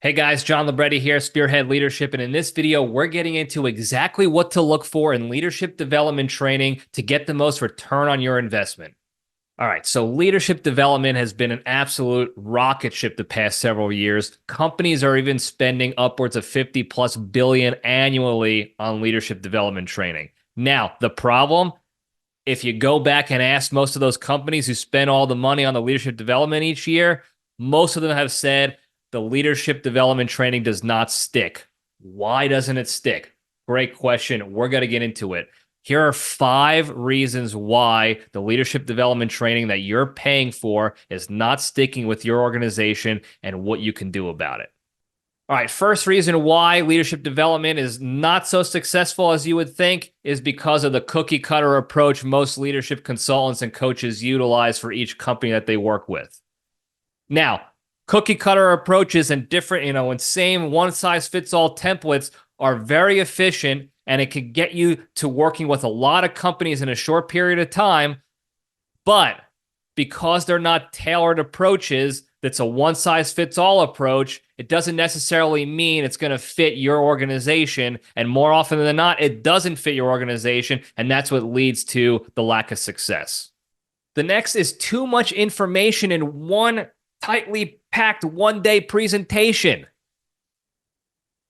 Hey guys, John Libretti here, Spearhead Leadership, and in this video, we're getting into exactly what to look for in leadership development training to get the most return on your investment. All right, so leadership development has been an absolute rocket ship the past several years. Companies are even spending upwards of 50 plus billion annually on leadership development training. Now, the problem, if you go back and ask most of those companies who spend all the money on the leadership development each year, most of them have said the leadership development training does not stick. Why doesn't it stick? Great question. We're going to get into it. Here are 5 reasons why the leadership development training that you're paying for is not sticking with your organization and what you can do about it. All right, first reason why leadership development is not so successful as you would think is because of the cookie cutter approach most leadership consultants and coaches utilize for each company that they work with. Now, cookie cutter approaches and different, and same one size fits all templates are very efficient, and it can get you to working with a lot of companies in a short period of time. But because they're not tailored approaches, that's a one size fits all approach, it doesn't necessarily mean it's going to fit your organization. And more often than not, it doesn't fit your organization. And that's what leads to the lack of success. The next is too much information in one tightly packed one-day presentation.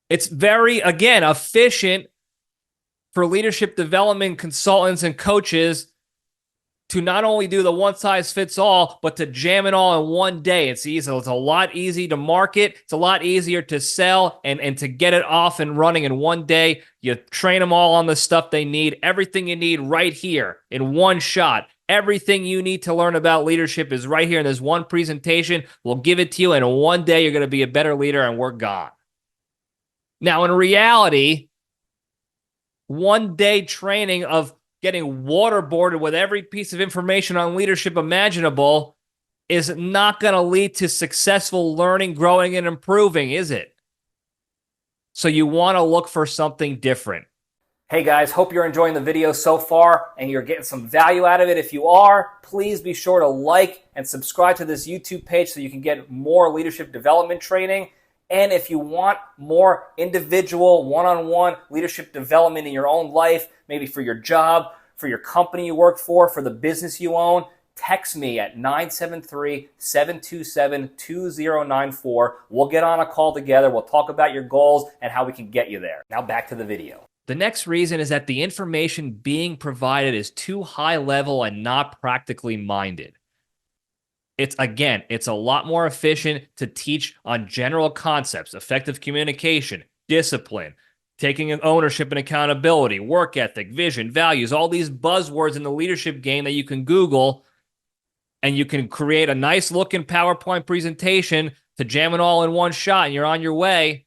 It's very, again, efficient for leadership development consultants and coaches to not only do the one-size-fits-all, but to jam it all in one day. It's easy. It's a lot easier to market. It's a lot easier to sell and to get it off and running in one day. You train them all on the stuff they need, everything you need right here in one shot. Everything you need to learn about leadership is right here in this one presentation. We'll give it to you, and in one day, you're going to be a better leader, and we're gone. Now, in reality, one-day training of getting waterboarded with every piece of information on leadership imaginable is not going to lead to successful learning, growing, and improving, is it? So you want to look for something different. Hey guys, hope you're enjoying the video so far and you're getting some value out of it. If you are, please be sure to like and subscribe to this YouTube page so you can get more leadership development training. And if you want more individual, one-on-one leadership development in your own life, maybe for your job, for your company you work for the business you own, text me at 973-727-2094. We'll get on a call together. We'll talk about your goals and how we can get you there. Now back to the video. The next reason is that the information being provided is too high level and not practically minded. It's a lot more efficient to teach on general concepts, effective communication, discipline, taking ownership and accountability, work ethic, vision, values, all these buzzwords in the leadership game that you can Google, and you can create a nice looking PowerPoint presentation to jam it all in one shot and you're on your way.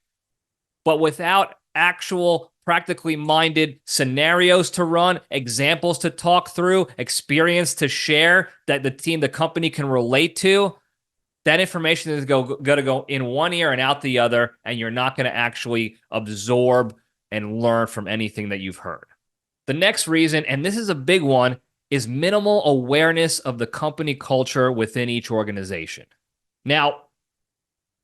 But without actual practically minded scenarios to run, examples to talk through, experience to share that the company can relate to, that information is going to go in one ear and out the other, and you're not going to actually absorb and learn from anything that you've heard. The next reason, and this is a big one, is minimal awareness of the company culture within each organization. Now,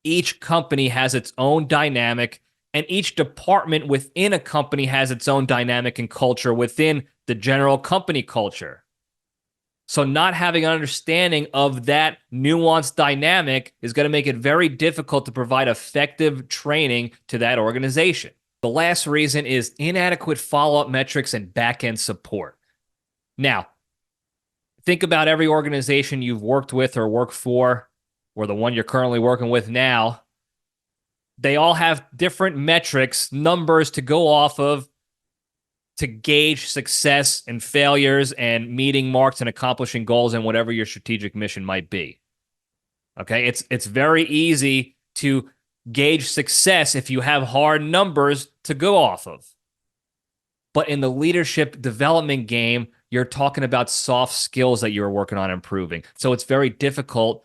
each company has its own dynamic, and each department within a company has its own dynamic and culture within the general company culture. So not having an understanding of that nuanced dynamic is going to make it very difficult to provide effective training to that organization. The last reason is inadequate follow-up metrics and back-end support. Now, think about every organization you've worked with or work for, or the one you're currently working with now. They all have different metrics, numbers to go off of to gauge success and failures and meeting marks and accomplishing goals and whatever your strategic mission might be. Okay, it's very easy to gauge success if you have hard numbers to go off of. But in the leadership development game, you're talking about soft skills that you're working on improving. So it's very difficult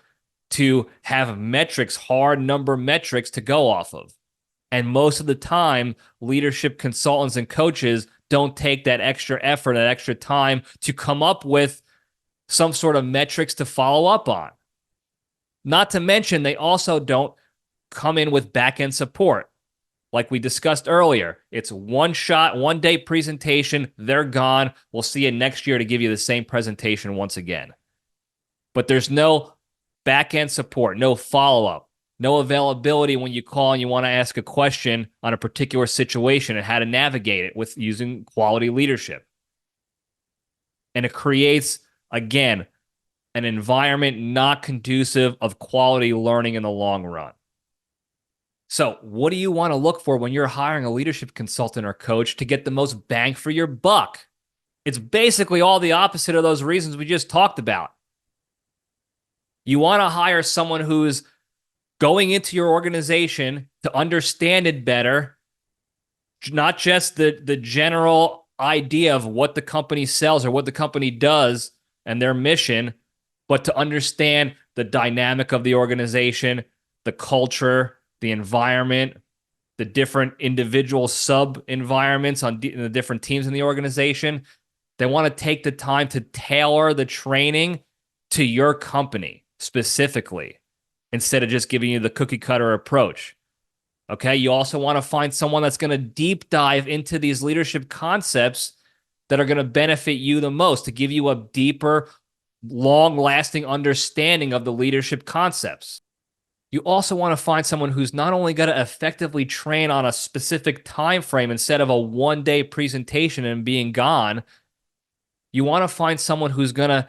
to have metrics, hard number metrics to go off of. And most of the time, leadership consultants and coaches don't take that extra effort, that extra time to come up with some sort of metrics to follow up on. Not to mention, they also don't come in with back-end support. Like we discussed earlier, it's one shot, 1 day presentation, they're gone. We'll see you next year to give you the same presentation once again. But there's no back-end support, no follow-up, no availability when you call and you want to ask a question on a particular situation and how to navigate it with using quality leadership. And it creates, again, an environment not conducive of quality learning in the long run. So what do you want to look for when you're hiring a leadership consultant or coach to get the most bang for your buck? It's basically all the opposite of those reasons we just talked about. You want to hire someone who's going into your organization to understand it better, not just the general idea of what the company sells or what the company does and their mission, but to understand the dynamic of the organization, the culture, the environment, the different individual sub-environments on the different teams in the organization. They want to take the time to tailor the training to your company specifically, instead of just giving you the cookie cutter approach. Okay, you also want to find someone that's going to deep dive into these leadership concepts that are going to benefit you the most, to give you a deeper, long-lasting understanding of the leadership concepts. You also want to find someone who's not only going to effectively train on a specific time frame instead of a 1 day presentation and being gone. You want to find someone who's going to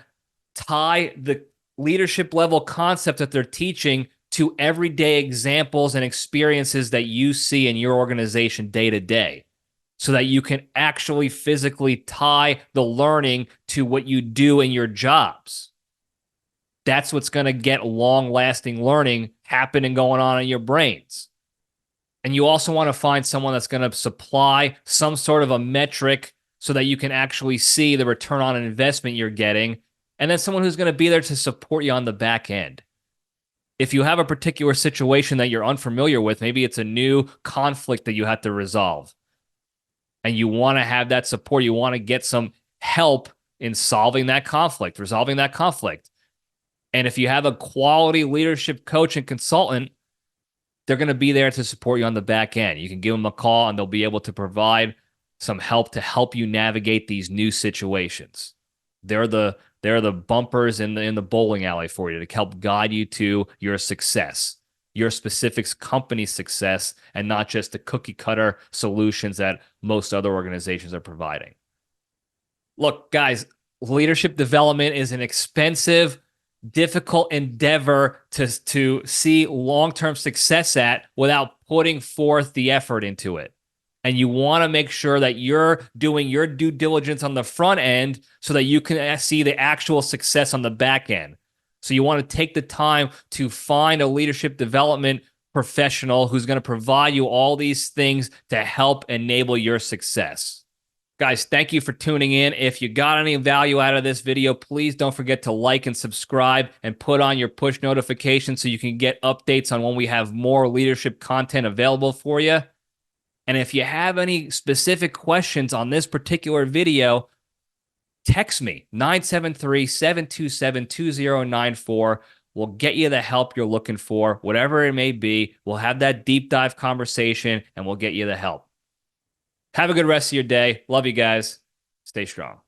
tie the leadership level concept that they're teaching to everyday examples and experiences that you see in your organization day to day, so that you can actually physically tie the learning to what you do in your jobs. That's what's going to get long-lasting learning happening going on in your brains. And you also want to find someone that's going to supply some sort of a metric so that you can actually see the return on investment you're getting, and then someone who's going to be there to support you on the back end. If you have a particular situation that you're unfamiliar with, maybe it's a new conflict that you have to resolve, and you want to have that support, you want to get some help in solving that conflict, resolving that conflict. And if you have a quality leadership coach and consultant, they're going to be there to support you on the back end. You can give them a call and they'll be able to provide some help to help you navigate these new situations. They're the bumpers in the bowling alley for you to help guide you to your success, your specific company success, and not just the cookie cutter solutions that most other organizations are providing. Look, guys, leadership development is an expensive, difficult endeavor to see long-term success at without putting forth the effort into it. And you want to make sure that you're doing your due diligence on the front end so that you can see the actual success on the back end. So you want to take the time to find a leadership development professional who's going to provide you all these things to help enable your success. Guys, thank you for tuning in. If you got any value out of this video, please don't forget to like and subscribe and put on your push notifications so you can get updates on when we have more leadership content available for you. And if you have any specific questions on this particular video, text me, 973-727-2094. We'll get you the help you're looking for, whatever it may be. We'll have that deep dive conversation and we'll get you the help. Have a good rest of your day. Love you guys. Stay strong.